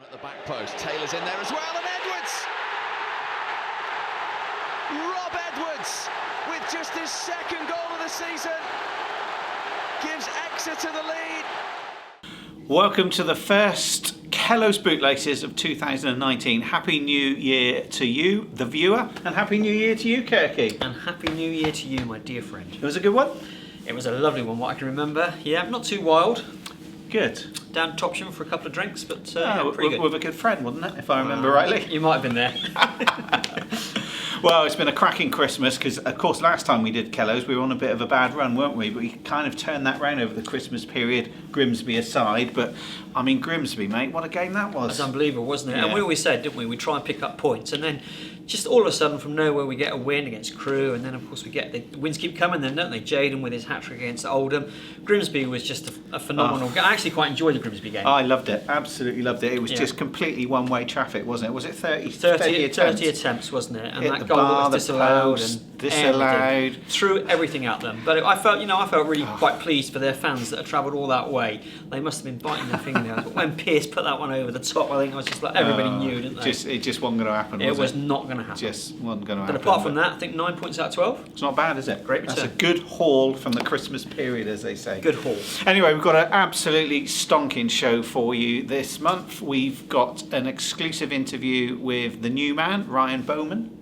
at the back post. Taylor's in there as well, and Edwards! Rob Edwards, with just his second goal of the season, gives Exeter the lead. Welcome to the first Kellow's Bootlaces of 2019. Happy New Year to you, the viewer, and Happy New Year to you, Kirky. And Happy New Year to you, my dear friend. It was a good one? It was a lovely one, what I can remember. Yeah, not too wild. Good. Down to Topsham for a couple of drinks, but pretty good. With a good friend, wasn't it, if I remember rightly? You might have been there. Well, it's been a cracking Christmas because, of course, last time we did Kellow's, we were on a bit of a bad run, weren't we? But we kind of turned that round over the Christmas period, Grimsby aside. But, I mean, Grimsby, mate, what a game that was. It was unbelievable, wasn't it? Yeah. And we always said, didn't we, we try and pick up points, and then just all of a sudden from nowhere we get a win against Crewe, and then of course we get the wins keep coming then, don't they? Jaden with his hat-trick against Oldham. Grimsby was just a phenomenal game. I actually quite enjoyed the Grimsby game. I loved it, absolutely loved it. It was just completely one-way traffic, wasn't it? Was it 30 attempts, wasn't it? And hit that the goal bar, was disallowed. Threw everything at them. But I felt really quite pleased for their fans that had travelled all that way. They must have been biting their fingernails. But when Pearce put that one over the top, I think I was just like, everybody knew, didn't they? It just wasn't going to happen, It was not going to happen. Just wasn't going to happen. But apart from that, I think 9 points out of 12. It's not bad, is it? Great return. That's a good haul from the Christmas period, as they say. Good haul. Anyway, we've got an absolutely stonking show for you this month. We've got an exclusive interview with the new man, Ryan Bowman.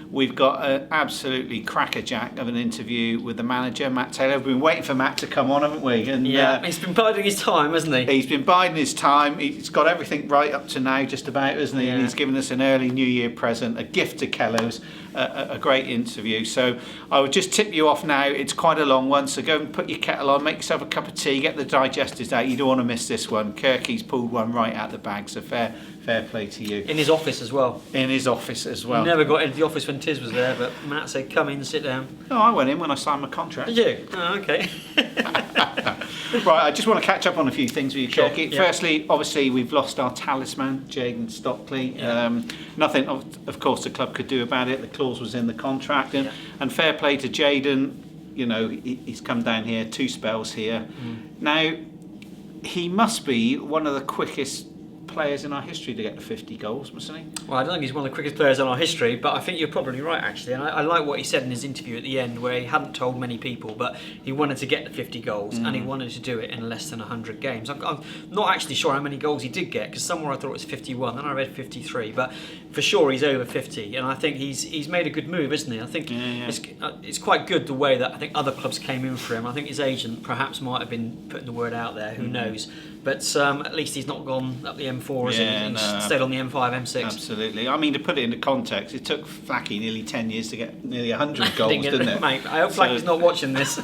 We've got an absolutely crackerjack of an interview with the manager, Matt Taylor. We've been waiting for Matt to come on, haven't we? And he's been biding his time, hasn't he? He's been biding his time. He's got everything right up to now, just about, isn't he? Yeah. And he's given us an early New Year present, a gift to Kellow's, a great interview. So I would just tip you off now. It's quite a long one, so go and put your kettle on, make yourself a cup of tea, get the digestives out. You don't want to miss this one. Kirky's pulled one right out the bag, so fair play to you. In his office as well. In his office as well. Never got into the office when Tiz was there, but Matt said, come in, sit down. No, I went in when I signed my contract. Did you? Oh, okay. Right, I just want to catch up on a few things with you, Sure, Kirky. yeah. Firstly, obviously, we've lost our talisman, Jaden Stockley. Yeah. Nothing, of course, the club could do about it. The clause was in the contract. And fair play to Jaden. You know, he's come down here, 2 spells here. Now, he must be one of the quickest players in our history to get to 50 goals, mustn't he? Well, I don't think he's one of the quickest players in our history, but I think you're probably right, actually. And I like what he said in his interview at the end, where he hadn't told many people, but he wanted to get to 50 goals, and he wanted to do it in less than 100 games. I'm not actually sure how many goals he did get, because somewhere I thought it was 51, then I read 53, but for sure he's over 50, and I think he's made a good move, isn't he? I think it's quite good the way that I think other clubs came in for him. I think his agent perhaps might have been putting the word out there, who knows. But at least he's not gone up the M4, he's stayed on the M5, M6. Absolutely. I mean, to put it into context, it took Flacky nearly 10 years to get nearly 100 goals, didn't it? Mate, I hope Flacky's not watching this.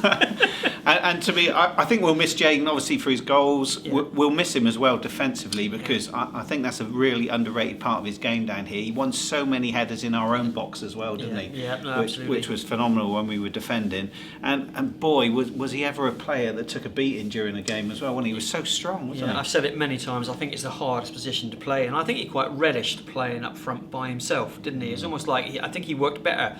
And to me, I think we'll miss Jaden, obviously, for his goals. Yeah. We'll miss him as well defensively, because I think that's a really underrated part of his game down here. He won so many headers in our own box as well, didn't he? Yeah, no, absolutely. Which was phenomenal when we were defending. And boy, was he ever a player that took a beating during a game as well, when he was so strong, wasn't he? I've said it many times, I think it's the hardest position to play, and I think he quite relished playing up front by himself, didn't he? It's almost like I think he worked better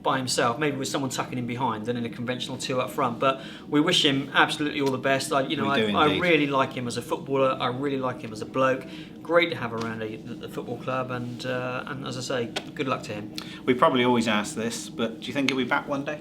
by himself, maybe with someone tucking him behind, than in a conventional 2 up front. But we wish him absolutely all the best. I really like him as a footballer. I really like him as a bloke. Great to have around the football club, and as I say, good luck to him. We probably always ask this, but do you think he'll be back one day?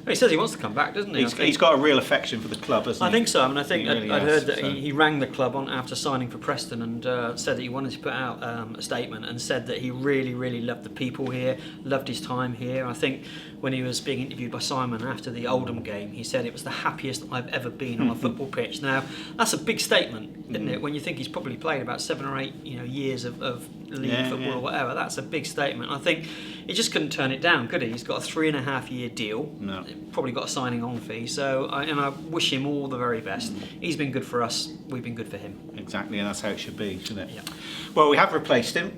He says he wants to come back, doesn't he? He's got a real affection for the club, hasn't he? I think so. I mean, I think really I'd heard that so. he rang the club on after signing for Preston and said that he wanted to put out a statement, and said that he really, really loved the people here, loved his time here. I think when he was being interviewed by Simon after the Oldham game, he said it was the happiest I've ever been on a football pitch. Now, that's a big statement, isn't it? When you think he's probably played about 7 or 8 years of league football or whatever, that's a big statement. I think he just couldn't turn it down, could he? He's got a 3.5-year deal. No. Probably got a signing on fee. So I wish him all the very best. He's been good for us. We've been good for him. Exactly, and that's how it should be, shouldn't it? Yeah. Well, we have replaced him.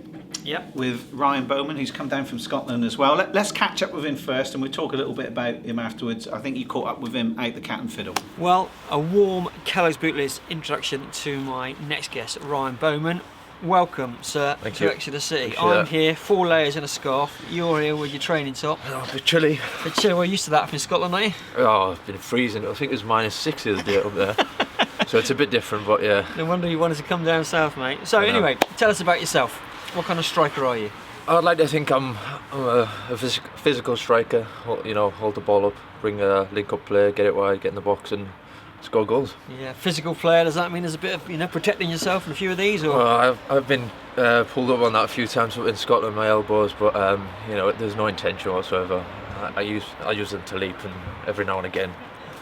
Yep. With Ryan Bowman, who's come down from Scotland as well. Let's catch up with him first, and we'll talk a little bit about him afterwards. I think you caught up with him out the Cat and Fiddle. Well, a warm Kellow's Bootlaces introduction to my next guest, Ryan Bowman. Welcome, sir, to Exeter City. I'm here, 4 layers and a scarf. You're here with your training top. Oh, a bit chilly. A bit chilly. We're used to that from Scotland, aren't you? Oh, it's been freezing. I think it was -6 the other day up there. So it's a bit different, but yeah. No wonder you wanted to come down south, mate. So anyway, tell us about yourself. What kind of striker are you? I'd like to think I'm a physical striker. Hold the ball up, bring a link-up play, get it wide, get in the box, and score goals. Yeah, physical player. Does that mean there's a bit of protecting yourself in a few of these? Or Well, I've been pulled up on that a few times in Scotland, my elbows, but there's no intention whatsoever. I use them to leap, and every now and again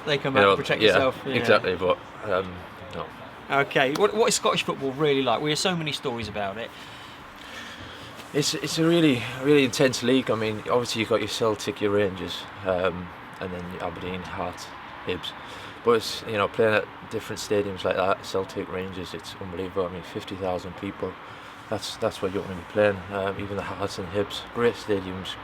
they come out and protect yourself. Yeah, exactly. But no. Okay, what is Scottish football really like? We hear so many stories about it. It's a really intense league. I mean, obviously you've got your Celtic, your Rangers, and then your Aberdeen, Hearts, Hibs. But it's playing at different stadiums like that, Celtic, Rangers, it's unbelievable. I mean, 50,000 people. That's where you want to be playing. Even the Hearts and Hibs, great stadiums,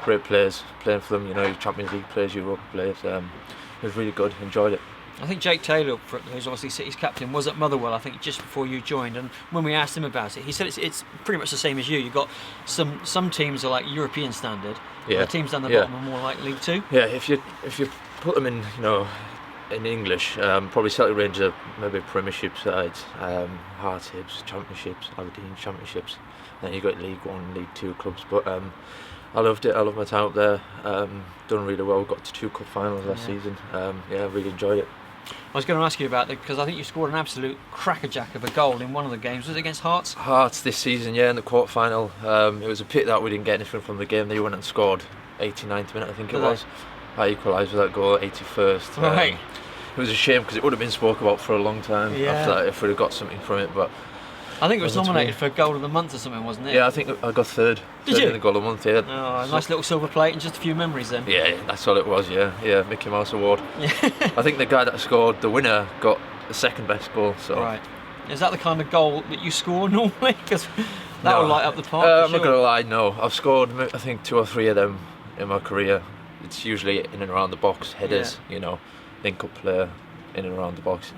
great players playing for them. Your Champions League players, Europa players. It was really good. Enjoyed it. I think Jake Taylor, who's obviously City's captain, was at Motherwell, I think, just before you joined. And when we asked him about it, he said it's pretty much the same as you. You've got some teams are like European standard. Yeah. The teams down the bottom are more like League Two. Yeah, if you put them in, in English, probably Celtic, Rangers, maybe Premiership sides, Hearts, Hibs, Championships, Aberdeen Championships. Then you got League One, League Two clubs. But I loved it. I loved my time up there. Done really well. Got to 2 cup finals last season. Really enjoyed it. I was going to ask you about that because I think you scored an absolute crackerjack of a goal in one of the games. Was it against Hearts? Hearts this season, in the quarter final. It was a pity that we didn't get anything from the game. They went and scored 89th minute, I think it was. I equalised with that goal, 81st. Right. It was a shame because it would have been spoke about for a long time after that if we'd have got something from it. But I think it was nominated for Goal of the Month or something, wasn't it? Yeah, I think I got third. Did you? In the Goal of the Month, yeah. Oh, a nice little silver plate and just a few memories then. Yeah, that's all it was, yeah. Mickey Mouse Award. I think the guy that scored, the winner, got the second best goal. So. Right. Is that the kind of goal that you score normally? Because that will light up the park. I'm not going to lie, no. I've scored, I think, 2 or 3 of them in my career. It's usually in and around the box, headers, link-up player, in and around the box.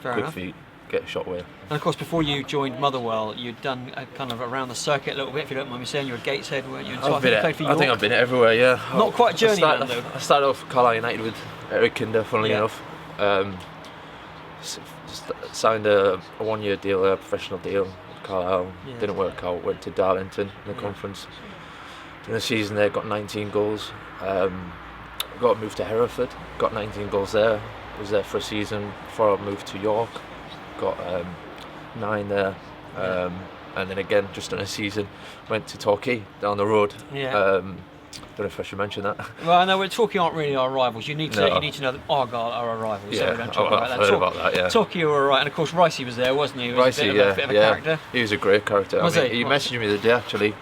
Fair Quick enough. feet, get a shot away. And of course, before you joined Motherwell, you'd done a kind of around the circuit a little bit, if you don't mind me saying. You were at Gateshead, weren't you? And so I think you played for York. I think I've been everywhere, yeah. Not quite journeyman, though. I started off at Carlisle United with Eric Kinder, funnily enough. Signed a 1-year deal, a professional deal with Carlisle. Didn't work out, went to Darlington in the conference. In the season there, got 19 goals. Got moved to Hereford, got 19 goals there. Was there for a season before I moved to York. Got 9 there. And then again, just on a season, went to Torquay down the road. Don't know if I should mention that. Well, I know Torquay aren't really our rivals. You need to know that Argyle are our rivals. So we don't talk about that. I've heard about that. Yeah. Torquay were alright, and of course Ricey was there, wasn't he? He was Ricey, a bit of a character. He was a great character. Was he messaged me the day actually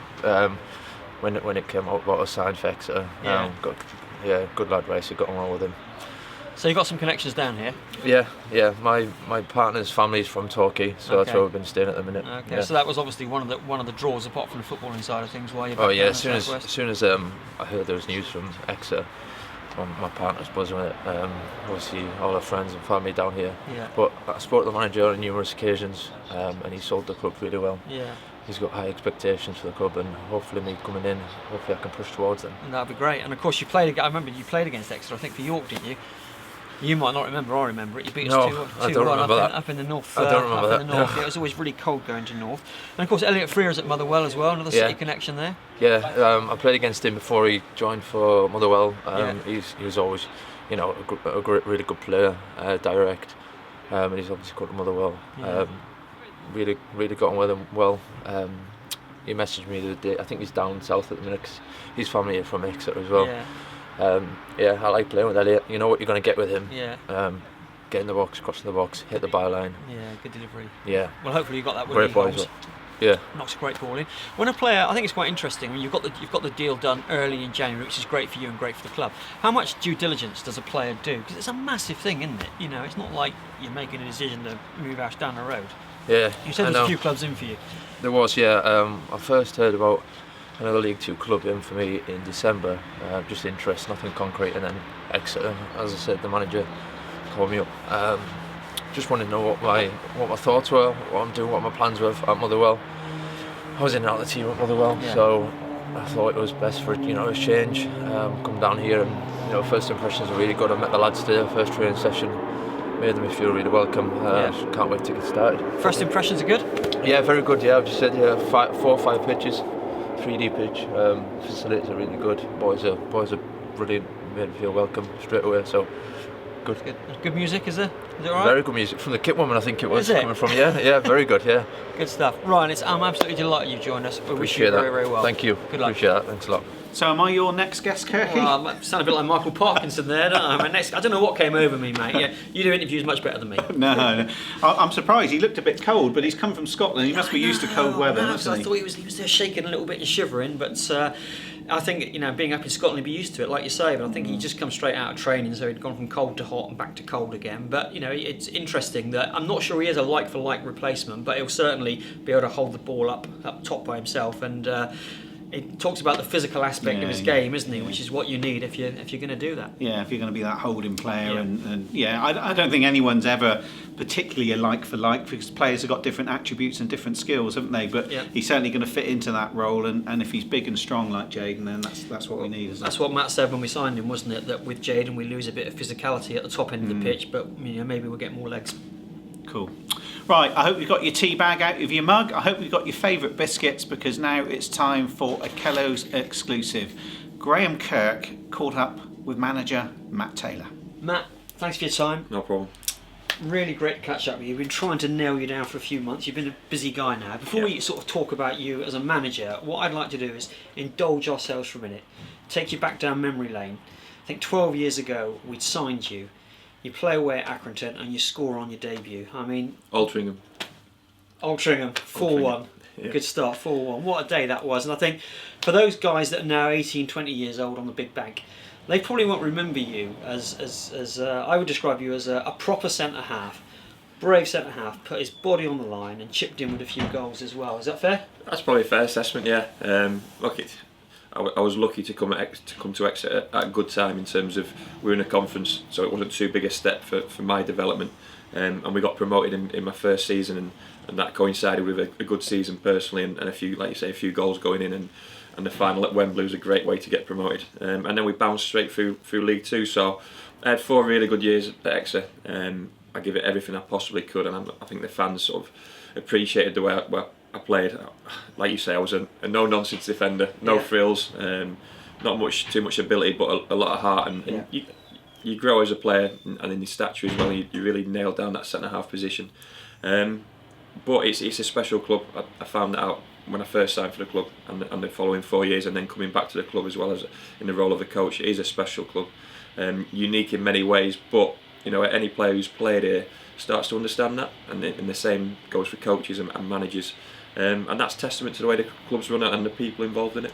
when it came out about a sign for Exeter. Good lad Ricey, got on well with him. So you got some connections down here? Yeah. My partner's family's from Torquay, so that's where we've been staying at the minute. Okay, so that was obviously one of the draws, apart from the footballing side of things. While you're back as soon as I heard there was news from Exeter, my partner's buzzing with it. Obviously, all our friends and family down here. Yeah. But I spoke to the manager on numerous occasions, and he sold the club really well. Yeah. He's got high expectations for the club, and hopefully me coming in, hopefully I can push towards them. And that'd be great. And of course, I remember you played against Exeter, I think for York, didn't you? You might not remember, I remember it. You beat us 2-1 up in the north. I don't remember that. It was always really cold going to north. And of course, Elliot Frear's at Motherwell as well, another City connection there. Yeah, I played against him before he joined for Motherwell. He was always, a great, really good player, direct, and he's obviously got to Motherwell. Yeah. Really got on with him well. He messaged me the other day. I think he's down south at the minute 'cause his family are from Exeter as well. I like playing with Elliot. You know what you're going to get with him. Get in the box, cross the box, hit the byline. Yeah, good delivery. Yeah. Well, hopefully you got that with great goals. Well. Yeah. Knocks a great ball in. When a player, I think it's quite interesting when you've got the deal done early in January, which is great for you and great for the club. How much due diligence does a player do? Because it's a massive thing, isn't it? It's not like you're making a decision to move Ash down the road. Yeah. You said there's a few clubs in for you. There was, yeah. I first heard about another League 2 club in for me in December, just interest, nothing concrete, and then Exeter. As I said, the manager called me up. Just wanted to know what my thoughts were, what I'm doing, what my plans were at Motherwell. I was in and out of the team at Motherwell, so I thought it was best for a change. Come down here, and first impressions were really good. I met the lads today, first training session. made them feel really welcome. Can't wait to get started. First impressions are good? Yeah, very good. Yeah, I've just said 4 or 5 pitches, 3D pitch. Facilities are really good. Boys are brilliant. Made me feel welcome straight away. So good. Good music, is there? Is it all right? Very good music from the kit woman. I think it was Is it? coming from. Yeah, very good. Yeah. Good stuff. Ryan, I'm absolutely delighted you joined us. We wish you Appreciate that. very, very well. Thank you. Good luck. Appreciate that. Thanks a lot. So am I your next guest, Kirky? Well, I sound a bit like Michael Parkinson there, don't I? I don't know what came over me, mate. Yeah, you do interviews much better than me. No. I'm surprised. He looked a bit cold, but he's come from Scotland. He must be used to cold weather, mustn't I he? thought he was there shaking a little bit and shivering, but I think, being up in Scotland, he'd be used to it, like you say. But I think he just come straight out of training, so he'd gone from cold to hot and back to cold again. But it's interesting that I'm not sure he is a like-for-like replacement, but he'll certainly be able to hold the ball up top by himself. And he talks about the physical aspect of his game, isn't he? Which is what you need if you're going to do that. Yeah, if you're going to be that holding player, and I don't think anyone's ever particularly a like for like, because players have got different attributes and different skills, haven't they? But he's certainly going to fit into that role, and if he's big and strong like Jaden, then that's what we need. That's what Matt said when we signed him, wasn't it? That with Jaden we lose a bit of physicality at the top end of the pitch, but maybe we'll get more legs. Cool. Right, I hope you've got your tea bag out of your mug. I hope you've got your favourite biscuits, because now it's time for a Kellow's exclusive. Graham Kirk caught up with manager Matt Taylor. Matt, thanks for your time. No problem. Really great to catch up with you. We've been trying to nail you down for a few months. You've been a busy guy now. Before we sort of talk about you as a manager, what I'd like to do is indulge ourselves for a minute, take you back down memory lane. I think 12 years ago we'd signed you. You play away at Accrington and you score on your debut. I mean, Altrincham, 4-1. Yeah. Good start, 4-1. What a day that was. And I think for those guys that are now 18, 20 years old on the big bank, they probably won't remember you as I would describe you as a proper centre half, brave centre half, put his body on the line and chipped in with a few goals as well. Is that fair? That's probably a fair assessment. Yeah. Look, I was lucky to come to Exeter at a good time in terms of we were in a conference, so it wasn't too big a step for my development, and we got promoted in my first season, and that coincided with a good season personally, and a few, like you say, a few goals going in, and the final at Wembley was a great way to get promoted, and then we bounced straight through League Two. So I had 4 really good years at Exeter. I give it everything I possibly could, and I think the fans sort of appreciated the way I played. Like you say, I was a no-nonsense defender, no frills, not too much ability, but a lot of heart, and you grow as a player, and in your stature as well. You really nail down that centre half position. But it's a special club. I found that out when I first signed for the club, and the following 4 years, and then coming back to the club as well as in the role of a coach. It is a special club, unique in many ways. But any player who's played here starts to understand that, and the same goes for coaches and managers. And that's testament to the way the club's run and the people involved in it.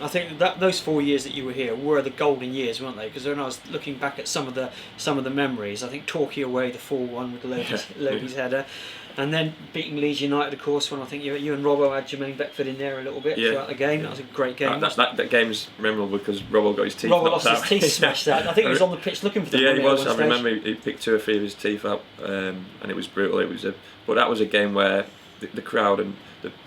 I think that those 4 years that you were here were the golden years, weren't they? Because when I was looking back at some of the memories, I think Torquay away, the 4-1 with Loby's header, and then beating Leeds United, of course, when I think you and Robbo had Jermaine Beckford in there a little bit throughout the game. That was a great game. That game's memorable because Robbo got his teeth Robbo knocked out. lost his teeth smashed out. I think he was on the pitch looking for them. Yeah, he was. I remember he picked 2 or 3 of his teeth out, and it was brutal. But that was a game where the crowd and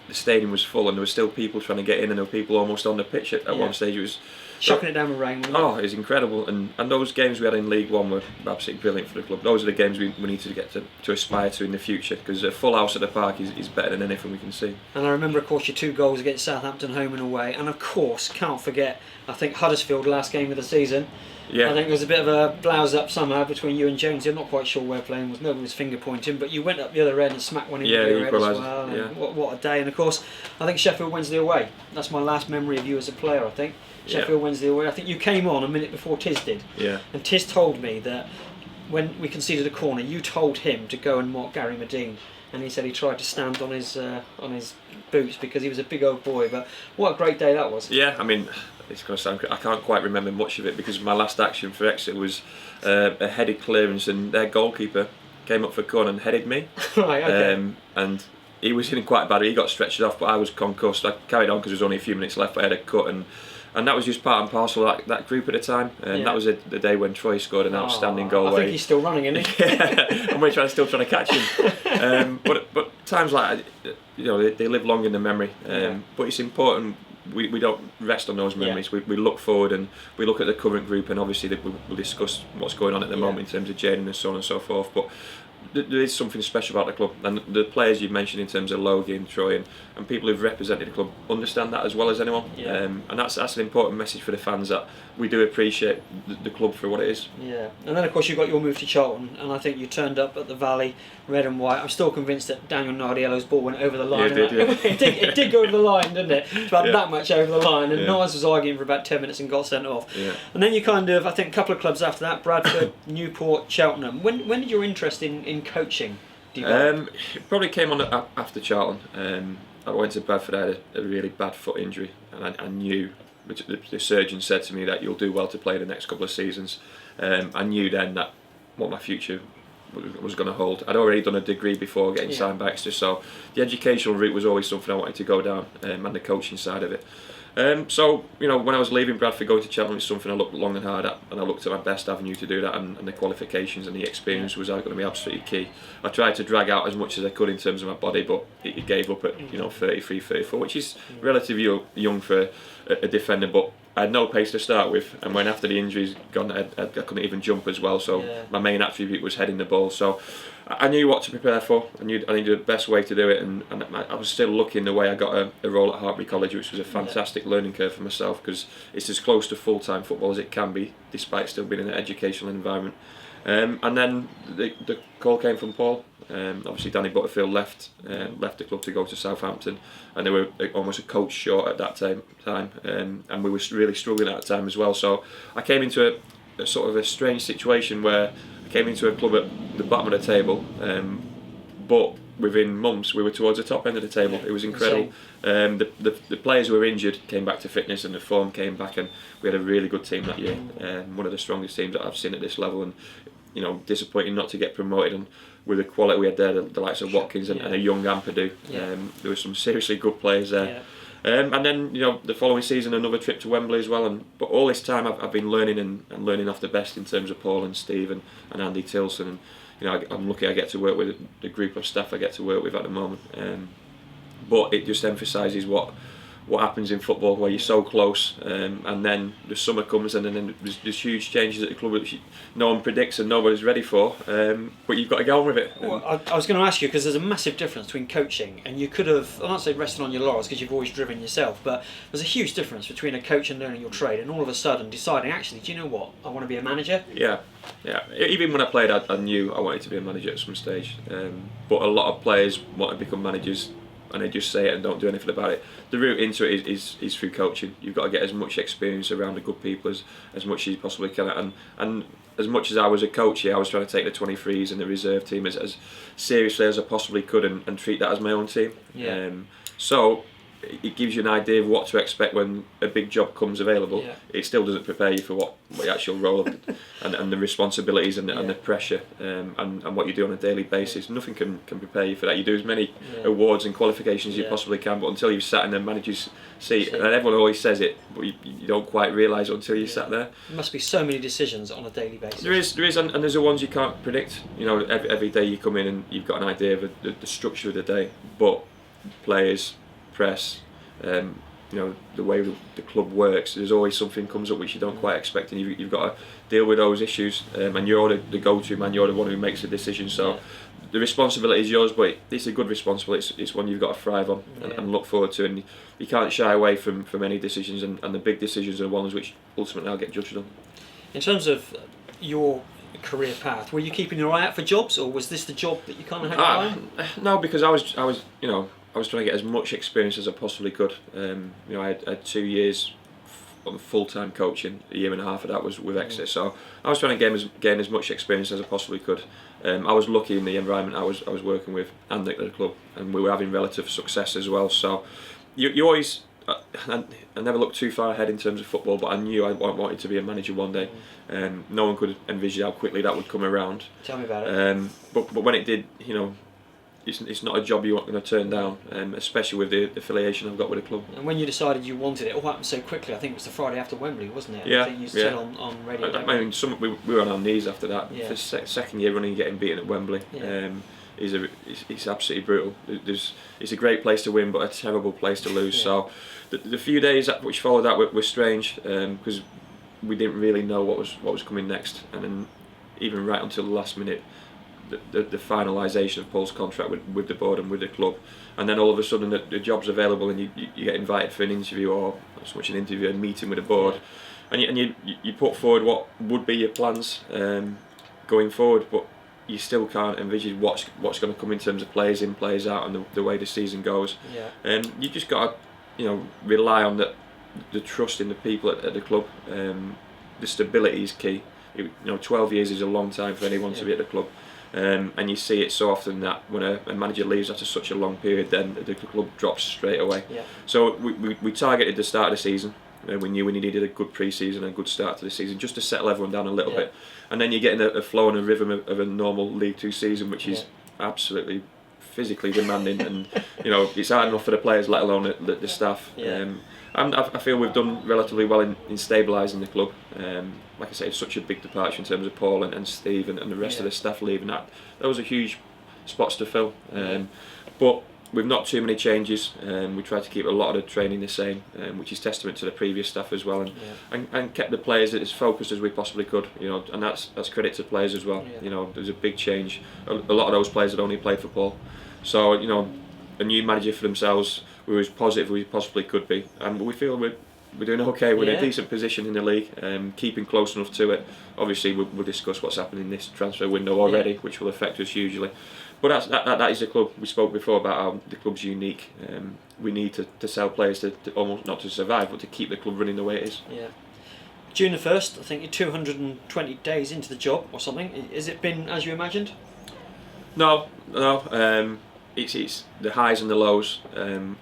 the stadium was full, and there were still people trying to get in, and there were people almost on the pitch at one stage. It was shocking it down with rain. Oh, it was incredible, and those games we had in League One were absolutely brilliant for the club. Those are the games we need to get to aspire to in the future, because a full house at the park is better than anything we can see. And I remember, of course, your 2 goals against Southampton home and away, and of course can't forget, I think, Huddersfield last game of the season. Yeah. I think there was a bit of a blouse up somehow between you and Jones. I'm not quite sure where playing was. Nobody was finger pointing, but you went up the other end and smacked one in the other end as well. Yeah. What a day! And of course, I think Sheffield Wednesday away. That's my last memory of you as a player. I think Sheffield Wednesday away. I think you came on a minute before Tiz did. Yeah. And Tiz told me that when we conceded a corner, you told him to go and mock Gary Medine, and he said he tried to stand on his boots because he was a big old boy. But what a great day that was! Yeah, I mean, it's going to sound. I can't quite remember much of it because my last action for Exeter was a headed clearance, and their goalkeeper came up for a corner and headed me. Right. Okay. And he was in quite bad. He got stretched off, but I was concussed. I carried on because there was only a few minutes left. But I had a cut, and that was just part and parcel of that group at the time. And that was the day when Troy scored an outstanding goal. I think he's still running, isn't he? And we're still trying to catch him. But times like that, they live long in the memory. But it's important we don't rest on those memories. We look forward and we look at the current group, and obviously we'll discuss what's going on at the moment in terms of Jaden and so on and so forth. But there is something special about the club, and the players you've mentioned in terms of Logie and Troy and people who've represented the club understand that as well as anyone. And that's an important message for the fans, that we do appreciate the club for what it is. Yeah, and then of course you got your move to Charlton, and I think you turned up at the Valley, red and white. I'm still convinced that Daniel Nardiello's ball went over the line. Yeah, it did go over the line, didn't it? It's about that much over the line, and Nars was arguing for about 10 minutes and got sent off. And then you kind of, I think a couple of clubs after that, Bradford, Newport, Cheltenham. When did your interest in coaching develop? It probably came on after Charlton. I went to Bradford, I had a really bad foot injury, and I knew, the surgeon said to me that you'll do well to play the next couple of seasons. I knew then that what my future was going to hold. I'd already done a degree before getting signed by Exeter, so the educational route was always something I wanted to go down, and the coaching side of it. So, when I was leaving Bradford, going to Cheltenham, it's something I looked long and hard at, and I looked at my best avenue to do that, and the qualifications and the experience was going to be absolutely key. I tried to drag out as much as I could in terms of my body, but it gave up at 33, 34, which is relatively young for a defender, but I had no pace to start with, and when after the injuries gone, I couldn't even jump as well, so my main attribute was heading the ball. So I knew what to prepare for. I needed the best way to do it, and I was still lucky in the way I got a role at Hartbury College, which was a fantastic learning curve for myself, because it's as close to full-time football as it can be, despite still being in an educational environment. And then the call came from Paul. Obviously Danny Butterfield left the club to go to Southampton, and they were almost a coach short at that time, and we were really struggling at that time as well. So I came into a sort of a strange situation where I came into a club at the bottom of the table, but within months we were towards the top end of the table. It was incredible. The players who were injured came back to fitness, and the form came back, and we had a really good team that year. One of the strongest teams that I've seen at this level, and disappointing not to get promoted. And with the quality we had there, the likes of Watkins and a young Ampadu, there were some seriously good players there. And then the following season, another trip to Wembley as well. But all this time I've been learning and learning off the best in terms of Paul and Steve and Andy Tilson. And I'm lucky I get to work with the group of staff I get to work with at the moment. But it just emphasises what happens in football, where you're so close, and then the summer comes, and then there's huge changes at the club which no one predicts and nobody's ready for, but you've got to get on with it. Well, I was going to ask you, because there's a massive difference between coaching, and you could have, I'll not say rested on your laurels because you've always driven yourself, but there's a huge difference between a coach and learning your trade and all of a sudden deciding, actually, do you know what, I want to be a manager? Yeah. Even when I played, I knew I wanted to be a manager at some stage, but a lot of players want to become managers and they just say it and don't do anything about it. The route into it is through coaching. You've got to get as much experience around the good people as much as you possibly can. And as much as I was a coach here, I was trying to take the 23s and the reserve team as seriously as I possibly could, and treat that as my own team. So it gives you an idea of what to expect when a big job comes available. It still doesn't prepare you for what the actual role and the responsibilities and the pressure and what you do on a daily basis. Nothing can prepare you for that. You do as many awards and qualifications as you possibly can, but until you've sat in the manager's seat, and everyone always says it, but you don't quite realise it until you sat there. There must be so many decisions on a daily basis. There is, and there's the ones you can't predict. Every day you come in and you've got an idea of the structure of the day, but players, press, the way the club works, there's always something comes up which you don't quite expect, and you've got to deal with those issues, and you're the go-to man, you're the one who makes the decision, so the responsibility is yours, but it's a good responsibility. It's one you've got to thrive on and look forward to, and you can't shy away from any decisions, and the big decisions are the ones which ultimately I'll get judged on. In terms of your career path, were you keeping your eye out for jobs, or was this the job that you kind of had in mind? No, because I was trying to get as much experience as I possibly could. I had 2 years on full-time coaching. A year and a half of that was with Exeter, so I was trying to gain as much experience as I possibly could. I was lucky in the environment I was working with and at the club, and we were having relative success as well. So you always, I never looked too far ahead in terms of football, but I knew I wanted to be a manager one day. No one could envisage how quickly that would come around. Tell me about it. But when it did, it's not a job you aren't going to turn down, especially with the affiliation I've got with the club. And when you decided you wanted it, it all happened so quickly. I think it was the Friday after Wembley, wasn't it? I think you said on radio. We were on our knees after that. For second year running, getting beaten at Wembley. it's absolutely brutal. It's a great place to win, but a terrible place to lose. So the few days which followed that were strange, because we didn't really know what was coming next, and then even right until the last minute, the finalisation of Paul's contract with the board and with the club, and then all of a sudden the job's available and you get invited for an interview, or not so much an interview, a meeting with the board, and you put forward what would be your plans going forward, but you still can't envisage what's going to come in terms of players in, players out, and the way the season goes. And you just got to rely on the trust in the people at the club. The stability is key. 12 years is a long time for anyone to be at the club. And you see it so often that when a manager leaves after such a long period, then the club drops straight away. So we targeted the start of the season. We knew we needed a good pre-season and a good start to the season, just to settle everyone down a little bit. And then you're getting a flow and a rhythm of a normal League Two season, which is absolutely physically demanding, and it's hard enough for the players, let alone the staff. And I feel we've done relatively well in stabilising the club. Like I say, it's such a big departure in terms of Paul and Steve and the rest of the staff leaving. That was a huge spots to fill. But with not too many changes, we tried to keep a lot of the training the same, which is testament to the previous staff as well, and kept the players as focused as we possibly could. And that's credit to players as well. There's a big change. A lot of those players had only played for Paul, so a new manager for themselves. We were as positive as we possibly could be, and we feel we're doing okay. We're in a decent position in the league, keeping close enough to it. Obviously, we'll discuss what's happened in this transfer window already, which will affect us hugely. But that is the club. We spoke before about how the club's unique. We need to sell players to almost not to survive, but to keep the club running the way it is. June the 1st, I think you're 220 days into the job or something. Has it been as you imagined? No. It's the highs and the lows.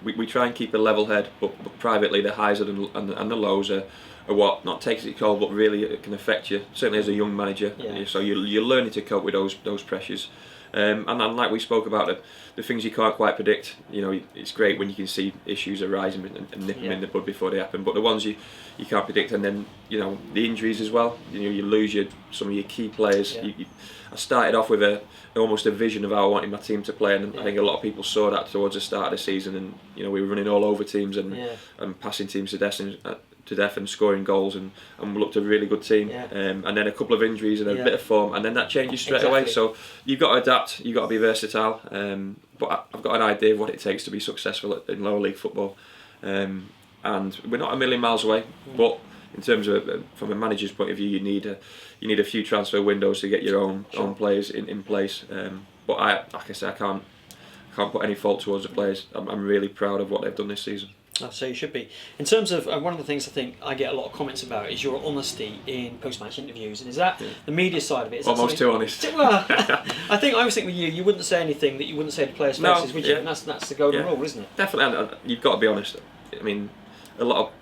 We try and keep a level head, but privately the highs and the lows are what not takes it cold, but really it can affect you. Certainly as a young manager, so you're learning to cope with those pressures. And like we spoke about, the things you can't quite predict. It's great when you can see issues arising and nip them in the bud before they happen. But the ones you can't predict, and then the injuries as well. You lose some of your key players. I started off with almost a vision of how I wanted my team to play, and I think a lot of people saw that towards the start of the season. And we were running all over teams and passing teams to death and scoring goals, and we looked a really good team. And then a couple of injuries and a bit of form, and then that changes straight away. So you've got to adapt, you've got to be versatile. But I've got an idea of what it takes to be successful in lower league football, and we're not a million miles away. But in terms of from a manager's point of view, you need a few transfer windows to get your own players in place. But like I say, I can't put any fault towards the players. I'm really proud of what they've done this season. So you should be. In terms of one of the things I think I get a lot of comments about is your honesty in post-match interviews, and is that the media side of it? Is almost too honest. Well, I always think with you wouldn't say anything that you wouldn't say to players' faces, would you? And that's the golden rule, isn't it? Definitely, and you've got to be honest. I mean, a lot of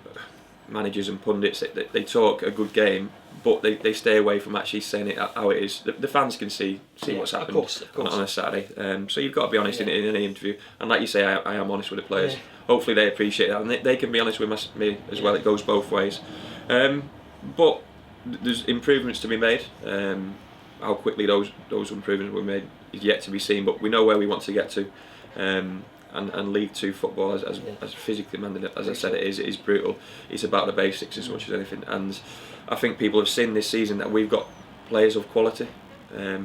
managers and pundits, they talk a good game, but they stay away from actually saying it how it is. The fans can see what's happened of course. On a Saturday. So you've got to be honest in any interview. And like you say, I am honest with the players. Hopefully they appreciate that, and they can be honest with me as well. It goes both ways. But there's improvements to be made. How quickly those improvements were made is yet to be seen. But we know where we want to get to. And League Two football, as physically demanding as I said, it is brutal. It's about the basics as much as anything, and I think people have seen this season that we've got players of quality.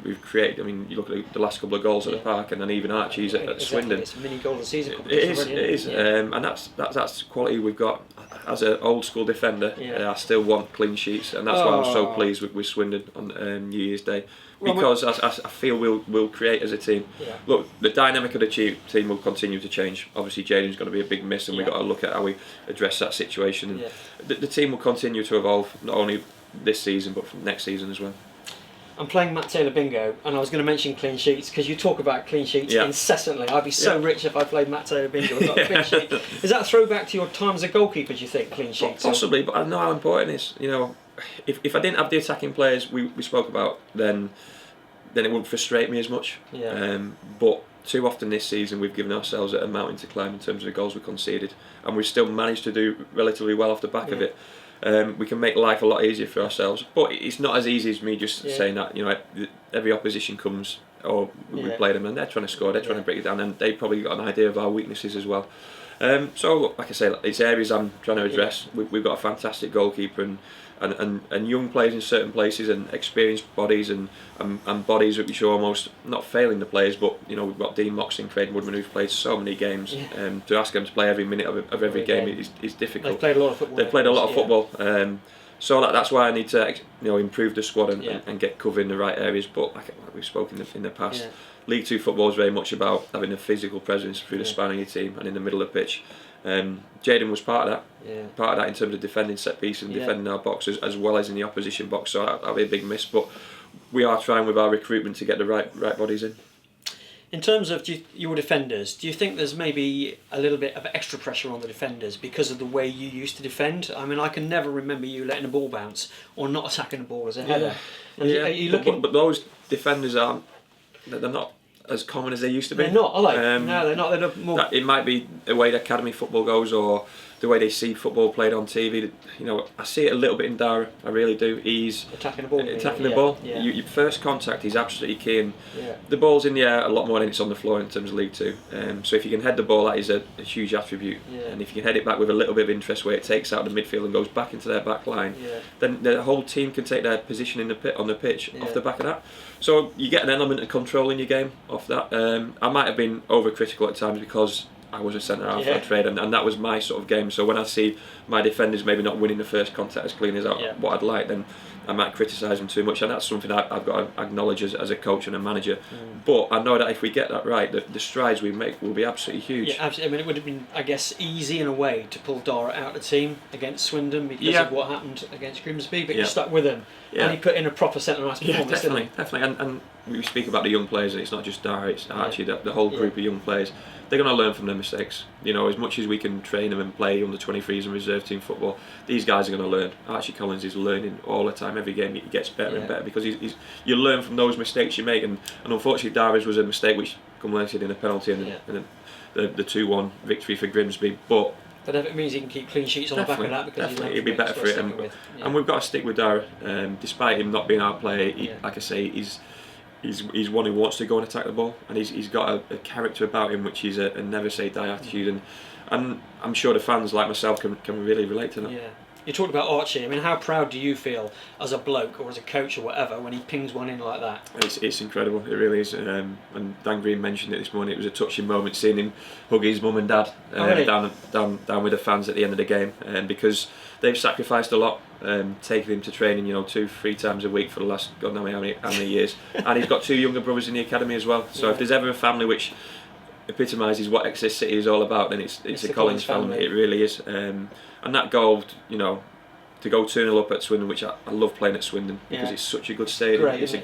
We've created. I mean, you look at the last couple of goals at the Park, and then even Archie's at Swindon. It's a mini goal of the season. It is, and that's quality we've got. As an old school defender, I still want clean sheets, and that's why I'm so pleased with Swindon on New Year's Day. Because I feel we'll create as a team. Look, the dynamic of the team will continue to change. Obviously, Jaden's going to be a big miss, and we've got to look at how we address that situation. And the team will continue to evolve, not only this season but from next season as well. I'm playing Matt Taylor Bingo, and I was going to mention clean sheets because you talk about clean sheets incessantly. I'd be so rich if I played Matt Taylor Bingo without a clean sheet. Is that a throwback to your time as a goalkeeper, do you think, clean sheets? Possibly, but I know how important it is. If I didn't have the attacking players we spoke about, then it wouldn't frustrate me as much. But too often this season we've given ourselves a mountain to climb in terms of the goals we conceded, and we've still managed to do relatively well off the back of it. We can make life a lot easier for ourselves, but it's not as easy as me just saying that. Every opposition comes or we played them and they're trying to score, they're trying to break it down, and they probably got an idea of our weaknesses as well. So like I say, it's areas I'm trying to address. We've got a fantastic goalkeeper and young players in certain places, and experienced bodies and bodies which are almost not failing the players, but you know, we've got Dean Moxon, Craig Woodman, who've played so many games. To ask them to play every minute of every game is difficult. They've played a lot of football. They've played a lot of football. So that's why I need to improve the squad and get cover in the right areas. But like we've spoken in the past, League 2 football is very much about having a physical presence through the span of your team and in the middle of the pitch. Jaden was part of that. Part of that in terms of defending set pieces and defending our boxes as well as in the opposition box. So that'll be a big miss. But we are trying with our recruitment to get the right bodies in. In terms of your defenders, do you think there's maybe a little bit of extra pressure on the defenders because of the way you used to defend? I mean, I can never remember you letting a ball bounce or not attacking a ball as a header. Are you looking? But those defenders they're not as common as they used to be. They're not, are they? No, they're not. They're more. It might be the way the academy football goes, or the way they see football played on TV. You know, I see it a little bit in Dara. I really do. He's attacking the ball. The ball. Yeah. Your first contact is absolutely key, and the ball's in the air a lot more than it's on the floor in terms of League 2. So if you can head the ball, that is a huge attribute. And if you can head it back with a little bit of interest, where it takes out the midfield and goes back into their back line, then the whole team can take their position in on the pitch off the back of that. So you get an element of control in your game off that. I might have been overcritical at times because I was a centre half by trade, and that was my sort of game. So when I see my defenders maybe not winning the first contact as clean as what I'd like, then I might criticise them too much, and that's something I've got to acknowledge as a coach and a manager. But I know that if we get that right, the strides we make will be absolutely huge. Yeah, absolutely. I mean, it would have been, I guess, easy in a way to pull Dara out of the team against Swindon because of what happened against Grimsby, but you stuck with him and he put in a proper centre-half performance. Definitely. And we speak about the young players, and it's not just Dara, it's actually the whole group of young players. They're going to learn from their mistakes. You know, as much as we can train them and play under 23s and reserve team football, these guys are going to learn. Archie Collins is learning all the time. Every game he gets better and better because you learn from those mistakes you make. And unfortunately, Dara's was a mistake which culminated in a penalty and the 2-1 victory for Grimsby. But if it means he can keep clean sheets on the back of that, because he'll be better for it. And we've got to stick with Dara. Despite him not being our player, like I say, he's one who wants to go and attack the ball, and he's got a character about him which is a never say die attitude, and I'm sure the fans like myself can really relate to that. Yeah. You talked about Archie. I mean, how proud do you feel as a bloke or as a coach or whatever when he pings one in like that? It's incredible. It really is. And Dan Green mentioned it this morning. It was a touching moment seeing him hug his mum and dad down with the fans at the end of the game, because they've sacrificed a lot, taking him to training 2-3 times a week for the last God knows how many years, and he's got 2 younger brothers in the academy as well. So if there's ever a family which epitomises what Exeter City is all about, then it's a Collins family. It really is. And that goal, to go 2-0 up at Swindon, which I love playing at Swindon because it's such a good stadium. Great, it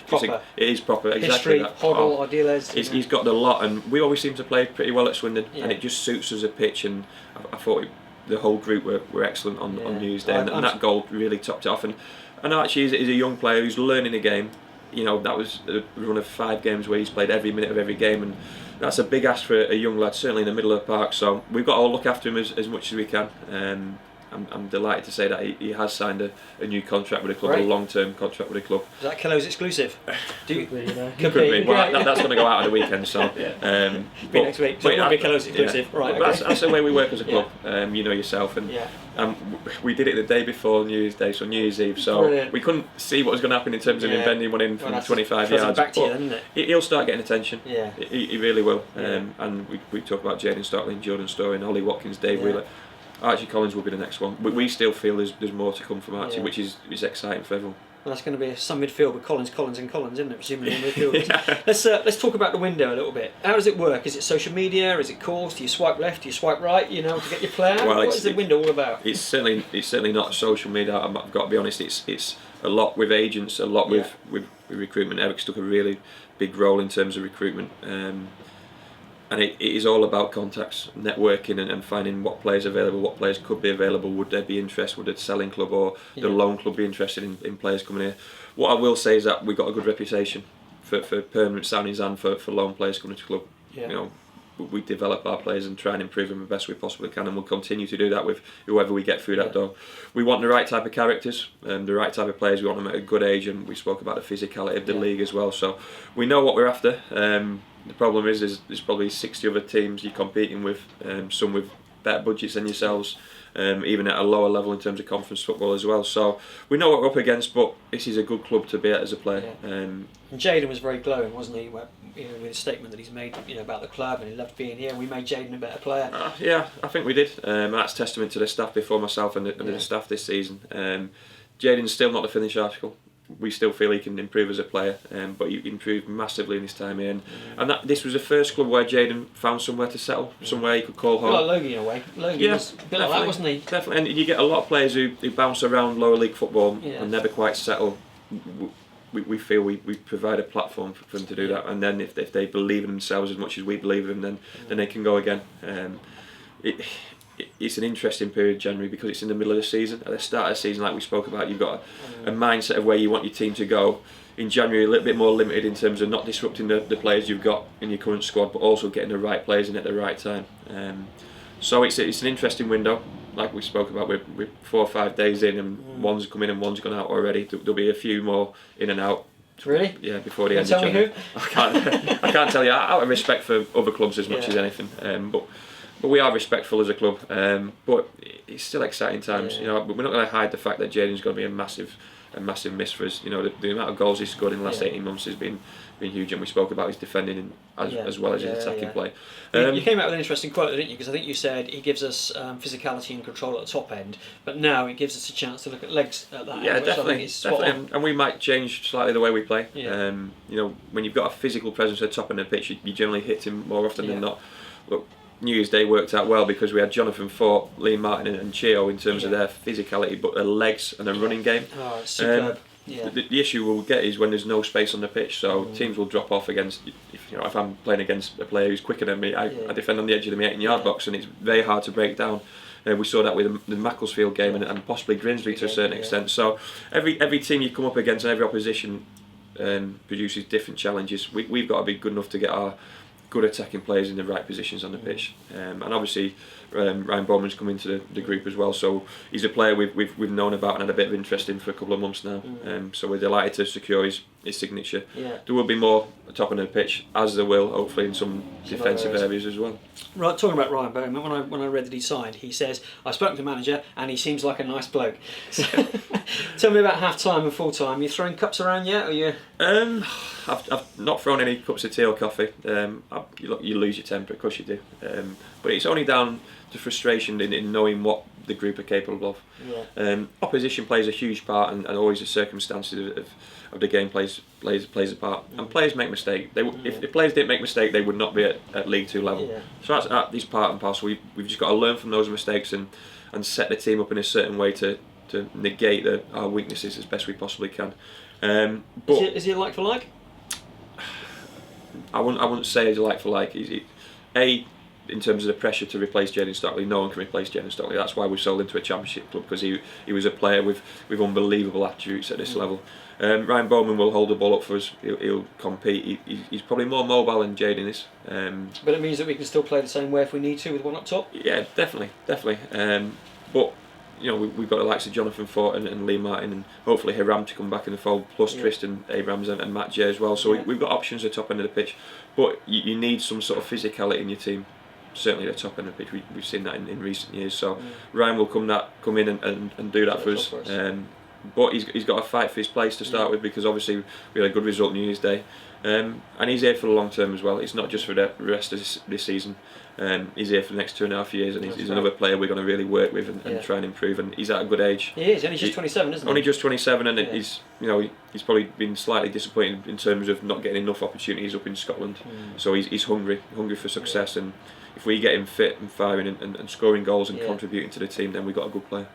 is proper. History, exactly that. Hoddle, Ideales. He's got the lot, and we always seem to play pretty well at Swindon, and it just suits us a pitch. And I thought the whole group were excellent on New Year's Day, and that goal really topped it off. And Archie is a young player who's learning the game. That was a run of 5 games where he's played every minute of every game, and that's a big ask for a young lad, certainly in the middle of the park. So we've got to look after him as much as we can. I'm delighted to say that he has signed a new contract with the club, a long-term contract with the club. Is that Kellow's exclusive? Could be. Well, that's going to go out on the weekend, so. Next week. So it won't be Kellow's exclusive, right? Okay. That's the way we work as a club. You know yourself, and we did it the day before New Year's Day, so New Year's Eve. So we couldn't see what was going to happen in terms of inventing one in from 25 yards. Back to you, isn't it? He'll start getting attention. Yeah. He really will. And we talk about Jaden Stockley, Jordan Story, and Ollie Watkins, Dave Wheeler. Archie Collins will be the next one. We still feel there's more to come from Archie, which is exciting for everyone. Well, that's going to be some midfield with Collins, and Collins, isn't it? Presumably in midfield. Let's talk about the window a little bit. How does it work? Is it social media? Is it calls? Do you swipe left? Do you swipe right? To get your player. Well, what is the window all about? It's certainly not social media. I've got to be honest. It's a lot with agents, a lot with recruitment. Eric's took a really big role in terms of recruitment. And it is all about contacts, networking, and finding what players are available, what players could be available. Would there be interest? Would the selling club or the loan club be interested in players coming here? What I will say is that we've got a good reputation for permanent signings and for loan players coming to the club. we develop our players and try and improve them the best we possibly can, and we'll continue to do that with whoever we get through that door. We want the right type of characters, the right type of players. We want them at a good age, and we spoke about the physicality of the league as well. So we know what we're after. The problem is there's probably 60 other teams you're competing with, some with better budgets than yourselves, even at a lower level in terms of conference football as well. So we know what we're up against, but this is a good club to be at as a player. And Jaden was very glowing, wasn't he? With a statement that he's made, about the club, and he loved being here. And we made Jaden a better player. Yeah, I think we did. That's testament to the staff before myself and the staff this season. Jaden's still not the finished article. We still feel he can improve as a player, but he improved massively in his time here. And this was the first club where Jaden found somewhere to settle, somewhere he could call home. Like Logie in a way. Logie was a bit like that, wasn't he? Definitely, and you get a lot of players who bounce around lower league football and never quite settle. We feel we provide a platform for them to do that, and then if they believe in themselves as much as we believe in them, then they can go again. It's an interesting period, January, because it's in the middle of the season. At the start of the season, like we spoke about, you've got a mindset of where you want your team to go. In January, a little bit more limited in terms of not disrupting the players you've got in your current squad, but also getting the right players in at the right time. So it's an interesting window. Like we spoke about, we're 4 or 5 days in, and one's come in and one's gone out already. There'll be a few more in and out. Really? Yeah, before the end of Tell January. me who? I can't tell you, out of respect for other clubs as much as anything. But we are respectful as a club. But it's still exciting times. We're not going to hide the fact that Jaden's going to be a massive miss for us. The amount of goals he's scored in the last 18 months has been huge, and we spoke about his defending as well as his attacking play. You came out with an interesting quote, didn't you? Because I think you said he gives us physicality and control at the top end, but now it gives us a chance to look at legs at that end, which definitely. I think is spot on. And we might change slightly the way we play. When you've got a physical presence at the top end of the pitch, you generally hit him more often than not. Look, New Year's Day worked out well because we had Jonathan Fort, Lee Martin and Chio in terms of their physicality, but their legs and their running game. Oh, it's superb. The issue we'll get is when there's no space on the pitch, so teams will drop off against. If I'm playing against a player who's quicker than me, I defend on the edge of the 18-yard box, and it's very hard to break down. We saw that with the Macclesfield game and possibly Grimsby to a certain extent. So every team you come up against and every opposition produces different challenges. We've got to be good enough to get our good attacking players in the right positions on the pitch, and obviously Ryan Bowman's come into the group as well, so he's a player we've known about and had a bit of interest in for a couple of months now. So we're delighted to secure his signature. There will be more top end of the pitch, as there will hopefully in some defensive areas as well. Right, talking about Ryan Bowman, when I read that he signed, he says, "I spoke to the manager and he seems like a nice bloke." So, tell me about half time and full time. You throwing cups around yet, or you? I've not thrown any cups of tea or coffee. You lose your temper, of course you do. But it's only down to frustration in knowing what the group are capable of. Opposition plays a huge part, and always the circumstances of the game plays a part. And players make mistakes. If players didn't make mistakes, they would not be at League 2 level. So that's part and parcel. We've just got to learn from those mistakes and set the team up in a certain way to negate our weaknesses as best we possibly can. But is he like for like? I wouldn't say he's like for like. In terms of the pressure to replace Jaden Stockley, no one can replace Jaden Stockley. That's why we sold him to a championship club, because he was a player with unbelievable attributes at this level. Ryan Bowman will hold the ball up for us. He'll compete. He's probably more mobile than Jaden is. But it means that we can still play the same way if we need to, with one up top. Yeah, definitely. But we've got the likes of Jonathan Fort and Lee Martin, and hopefully Hiram to come back in the fold, plus Tristan Abrams and Matt J as well. So we've got options at the top end of the pitch, but you need some sort of physicality in your team. Certainly at the top end of the pitch, we've seen that in recent years. So Ryan will come in and do that for us. But he's got to fight for his place to start with, because obviously we had a good result New Year's Day, and he's here for the long term as well. It's not just for the rest of this season. He's here for the next 2.5 years, and he's another player we're going to really work with and try and improve. And he's at a good age. He is. Only just 27, isn't he? Only just 27, and he's probably been slightly disappointed in terms of not getting enough opportunities up in Scotland. So he's hungry for success, and if we get him fit and firing and scoring goals and contributing to the team, then we've got a good player.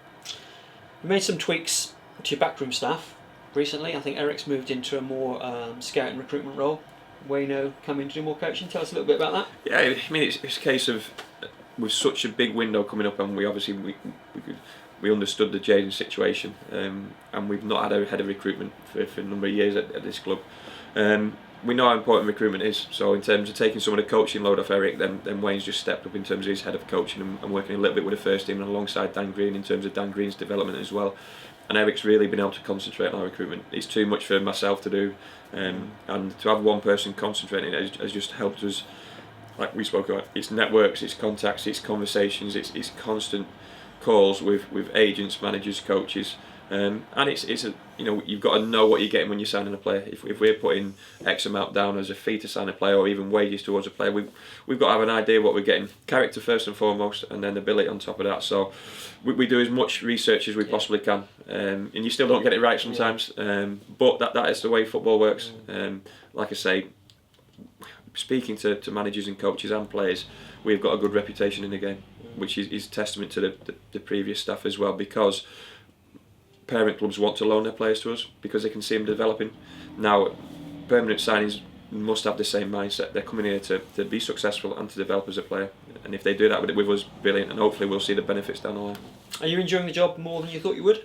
We made some tweaks to your backroom staff recently. I think Eric's moved into a more scout and recruitment role. Wayno coming to do more coaching. Tell us a little bit about that. Yeah, I mean it's a case of, with such a big window coming up, and we understood the Jaden situation, and we've not had a head of recruitment for a number of years at this club. we know how important recruitment is. So in terms of taking some of the coaching load off Eric, then Wayne's just stepped up in terms of his head of coaching and working a little bit with the first team and alongside Dan Green in terms of Dan Green's development as well. And Eric's really been able to concentrate on our recruitment. It's too much for myself to do, and to have one person concentrating has just helped us. Like we spoke about, it's networks, it's contacts, it's conversations, it's constant calls with agents, managers, coaches, and it's a, you've got to know what you're getting when you're signing a player. If we're putting X amount down as a fee to sign a player, or even wages towards a player, we've got to have an idea what we're getting. Character first and foremost, and then ability on top of that. So we do as much research as we possibly can, and you still don't get it right sometimes, but that is the way football works. Like I say, speaking to managers and coaches and players, we've got a good reputation in the game, which is testament to the previous staff as well, because parent clubs want to loan their players to us because they can see them developing. Now, permanent signings must have the same mindset. They're coming here to be successful and to develop as a player, and if they do that with us, brilliant, and hopefully we'll see the benefits down the line. Are you enjoying the job more than you thought you would?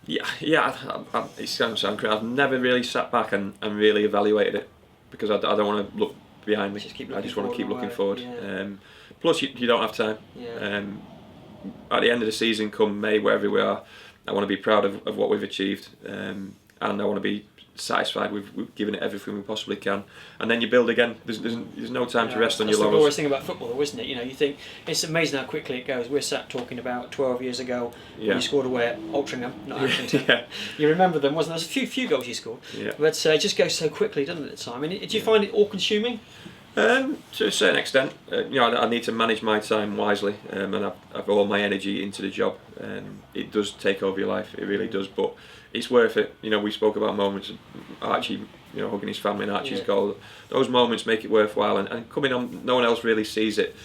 Yeah. It sounds crazy. I've never really sat back and really evaluated it, because I don't want to look behind me. I just want to keep looking forward. Yeah. Plus, you don't have time. Yeah. At the end of the season, come May, wherever we are, I want to be proud of what we've achieved, and I want to be satisfied we've given it everything we possibly can, and then you build again. There's no time to rest on your laurels. That's the glorious thing about football, though, isn't it? You think it's amazing how quickly it goes. We're sat talking about 12 years ago when you scored away at Altrincham, not Accrington. Yeah. You remember them, wasn't there? There's a few goals you scored, but it just goes so quickly, doesn't it? At the time. Do you find it all-consuming? To a certain extent, I need to manage my time wisely, and I've all my energy into the job. It does take over your life, it really does, but it's worth it. We spoke about moments of Archie, hugging his family and Archie's goal. Those moments make it worthwhile, and coming on, no one else really sees it.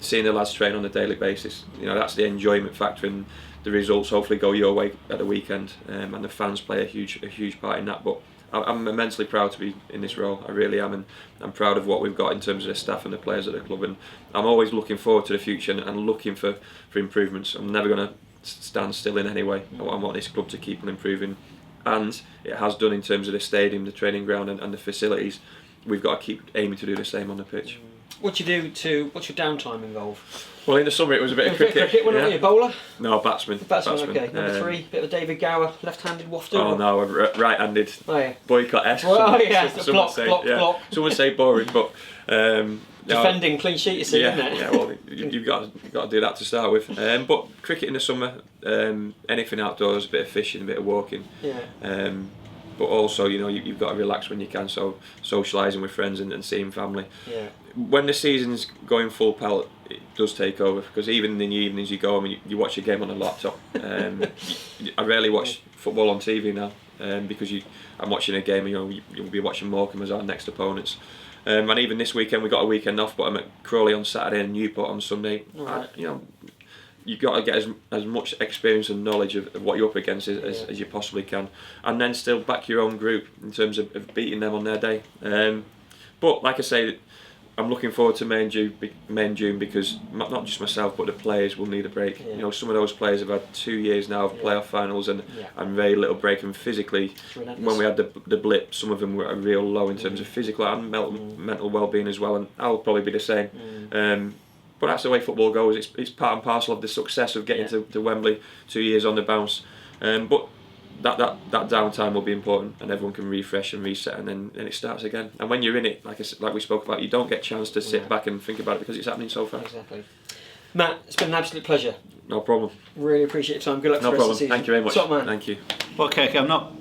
Seeing the lads train on a daily basis, that's the enjoyment factor, and the results hopefully go your way at the weekend, and the fans play a huge part in that. But I'm immensely proud to be in this role. I really am, and I'm proud of what we've got in terms of the staff and the players at the club. And I'm always looking forward to the future and looking for improvements. I'm never going to stand still in any way. I want this club to keep on improving, and it has done in terms of the stadium, the training ground, and the facilities. We've got to keep aiming to do the same on the pitch. What's your downtime involve? Well, in the summer it was a bit of cricket. What are you, a bowler? No, batsman. Okay. Number 3, bit of a David Gower, left-handed wafter. Oh no, right-handed. Oh yeah. Boycott-esque. Block. Someone say boring, but defending clean sheet, you see, isn't it? Yeah. Well, you've got to do that to start with. But cricket in the summer, anything outdoors, a bit of fishing, a bit of walking. Yeah. But also, you've got to relax when you can. So socialising with friends and seeing family. Yeah. When the season's going full pelt, it does take over, because even in the evenings you go, you watch a game on a laptop. I rarely watch football on TV now, because I'm watching a game. You'll be watching Morecambe as our next opponents. And even this weekend we got a weekend off, but I'm at Crawley on Saturday and Newport on Sunday. Right. You've got to get as much experience and knowledge of what you're up against as you possibly can, and then still back your own group in terms of beating them on their day. But like I say, I'm looking forward to May and June, because not just myself but the players will need a break. Yeah. Some of those players have had 2 years now of playoff finals and very little break, and physically when we had the blip, some of them were real low in terms of physical and mental well-being as well, and I'll probably be the same. But that's the way football goes. It's part and parcel of the success of getting to Wembley 2 years on the bounce. But that downtime will be important, and everyone can refresh and reset, and then it starts again. And when you're in it, like we spoke about, you don't get a chance to sit back and think about it because it's happening so fast. Exactly. Matt, it's been an absolute pleasure. No problem. Really appreciate your time. Good luck for the rest of the season. Thank you very much. Top man. Thank you. Well, Kirky, I'm not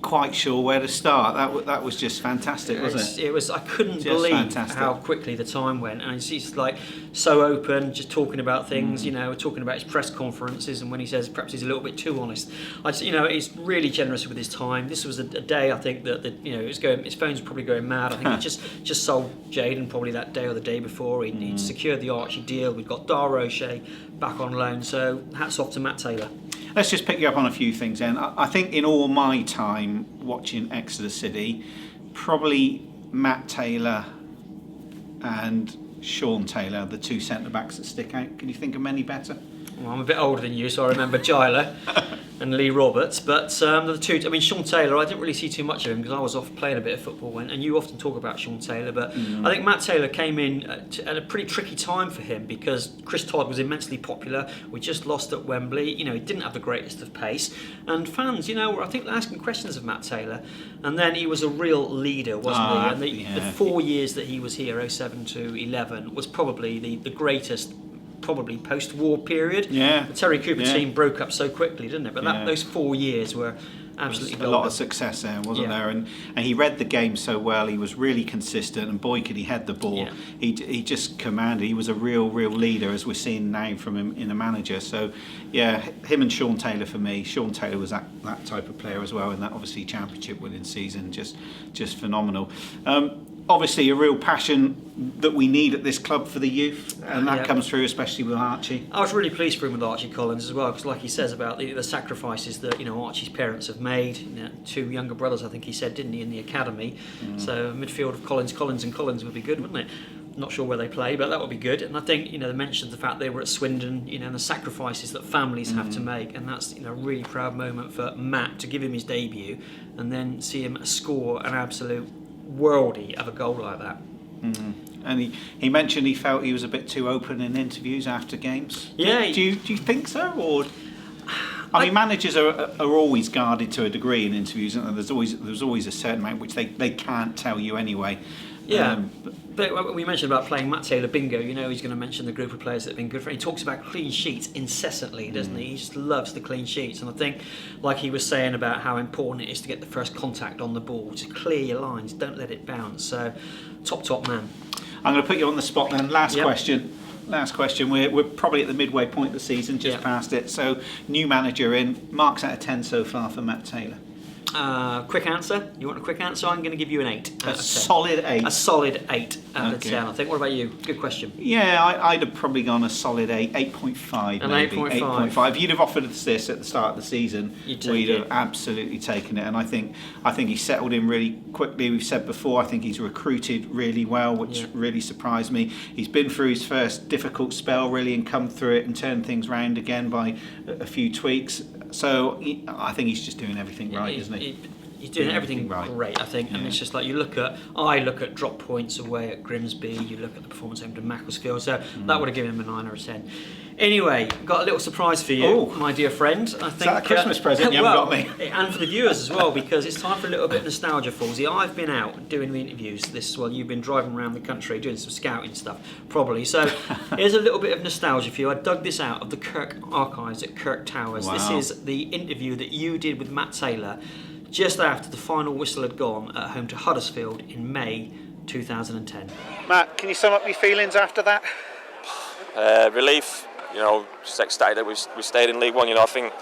quite sure where to start. That was just fantastic, wasn't it? It was. I couldn't Just believe fantastic. how quickly the time went, and he's like so open, just talking about things. Talking about his press conferences, and when he says perhaps he's a little bit too honest. He's really generous with his time. This was a day I think that his phone's probably going mad. I think he just sold Jaden probably that day or the day before. He'd secured the Archie deal. We've got Dar O'Shea back on loan. So hats off to Matt Taylor. Let's just pick you up on a few things then. I think in all my time watching Exeter City, probably Matt Taylor and Sean Taylor, the two centre-backs that stick out. Can you think of many better? Well, I'm a bit older than you, so I remember Giler. and Lee Roberts, but the two. I mean, Sean Taylor, I didn't really see too much of him because I was off playing a bit of football, and you often talk about Sean Taylor, but I think Matt Taylor came in at a pretty tricky time for him because Chris Todd was immensely popular. We just lost at Wembley. He didn't have the greatest of pace, and fans, were I think asking questions of Matt Taylor, and then he was a real leader, wasn't he? And the 4 years that he was here, 07 to 11, was probably the greatest. Probably post-war period. Yeah. The Terry Cooper team broke up so quickly, didn't it? But those 4 years were absolutely golden. A lot of success there, wasn't there? And he read the game so well. He was really consistent, and boy, could he head the ball. Yeah. He just commanded. He was a real leader, as we're seeing now from him in the manager. So, yeah, him and Sean Taylor for me. Sean Taylor was that type of player as well in that obviously championship winning season. Just phenomenal. Obviously a real passion that we need at this club for the youth, and that comes through especially with Archie. I was really pleased for him with Archie Collins as well, because like he says about the sacrifices that Archie's parents have made. 2 younger brothers, I think he said, didn't he, in the academy. So a midfield of Collins and Collins would be good, wouldn't it? Not sure where they play, but that would be good. And I think they mentioned the fact they were at Swindon, and the sacrifices that families have to make, and that's a really proud moment for Matt to give him his debut, and then see him score an absolute worldie of a goal like that. And he mentioned he felt he was a bit too open in interviews after games. Yeah. Do you think so, or? I mean, managers are always guarded to a degree in interviews, and there's always a certain amount which they can't tell you anyway. Yeah, but we mentioned about playing Matt Taylor bingo. He's going to mention the group of players that have been good for him. He talks about clean sheets incessantly, doesn't he? He just loves the clean sheets. And I think, like he was saying about how important it is to get the first contact on the ball, to clear your lines, don't let it bounce. So, top man. I'm going to put you on the spot then. Last question. We're probably at the midway point of the season, just past it. So, new manager in. Marks out of 10 so far for Matt Taylor. Quick answer. You want a quick answer? I'm going to give you an 8 out of 10. Solid 8. A solid 8 out of 10. I think. What about you? Good question. Yeah, I'd have probably gone a solid 8, 8.5 maybe. 8.5. If you'd have offered us this at the start of the season, we'd have absolutely taken it. And I think he's settled in really quickly. We've said before, I think he's recruited really well, which really surprised me. He's been through his first difficult spell really and come through it and turned things round again by a few tweaks. So I think he's just doing everything right, isn't he? He's doing everything great, I think, and it's just like I look at drop points away at Grimsby, you look at the performance home to Macclesfield, so that would have given him a 9 or a 10. Anyway, got a little surprise for you, my dear friend. I think, is that a Christmas present you haven't got me? And for the viewers as well, because it's time for a little bit of nostalgia, Fullsy. I've been out doing the interviews you've been driving around the country doing some scouting stuff, probably. So here's a little bit of nostalgia for you. I dug this out of the Kirk archives at Kirk Towers. Wow. This is the interview that you did with Matt Taylor just after the final whistle had gone at home to Huddersfield in May 2010. Matt, can you sum up your feelings after that? Relief, just excited that we stayed in League One. I think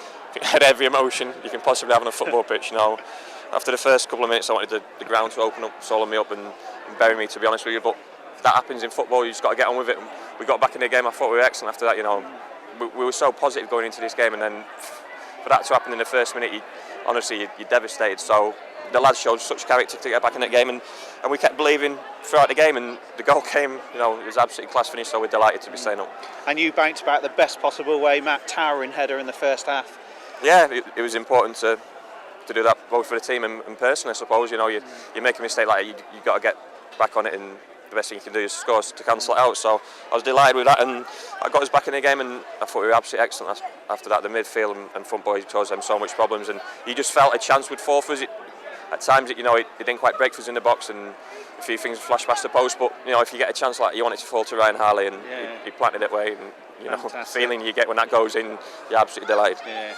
I had every emotion you can possibly have on a football pitch. After the first couple of minutes, I wanted the ground to open up, swallow me up and bury me, to be honest with you. But that happens in football. You just got to get on with it. We got back in the game. I thought we were excellent after that. We were so positive going into this game, and then for that to happen in the first minute, honestly, you're devastated. So the lads showed such character to get back in that game, and we kept believing throughout the game, and the goal came. It was absolutely class finish, so we're delighted to be staying up. And you bounced back the best possible way, Matt. Towering header in the first half. Yeah, it was important to do that both for the team and personally, I suppose. You make a mistake like that, you got to get back on it, and the best thing you can do is score to cancel it out. So I was delighted with that, and I got us back in the game, and I thought we were absolutely excellent. After that, the midfield and front boys caused them so much problems, and you just felt a chance would fall for us. At times, it didn't quite break for us in the box, and a few things flashed past the post. But if you get a chance like that, you want it to fall to Ryan Harley, and he planted it away, and the feeling you get when that goes in, you're absolutely delighted. Yeah.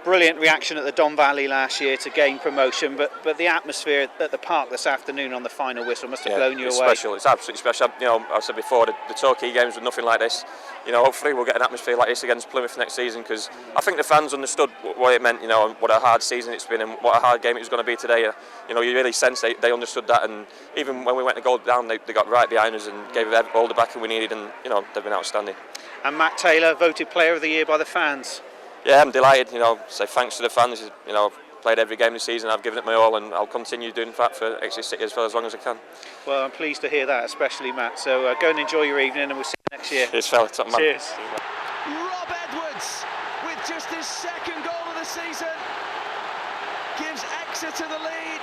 Brilliant reaction at the Don Valley last year to gain promotion, but the atmosphere at the park this afternoon on the final whistle must have blown you away. It's special. It's absolutely special. I said before, the Torquay games were nothing like this. Hopefully we'll get an atmosphere like this against Plymouth next season, because I think the fans understood what it meant. And what a hard season it's been, and what a hard game it was going to be today. You really sense they understood that, and even when we went to go down, they got right behind us and gave all the backing we needed, and they've been outstanding. And Matt Taylor voted Player of the Year by the fans. Yeah, I'm delighted. Say thanks to the fans. Played every game this season. I've given it my all, and I'll continue doing that for Exeter City for as long as I can. Well, I'm pleased to hear that, especially Matt. So go and enjoy your evening, and we'll see you next year. Cheers, fella. Top man. Cheers. Rob Edwards with just his second goal of the season, gives Exeter the lead.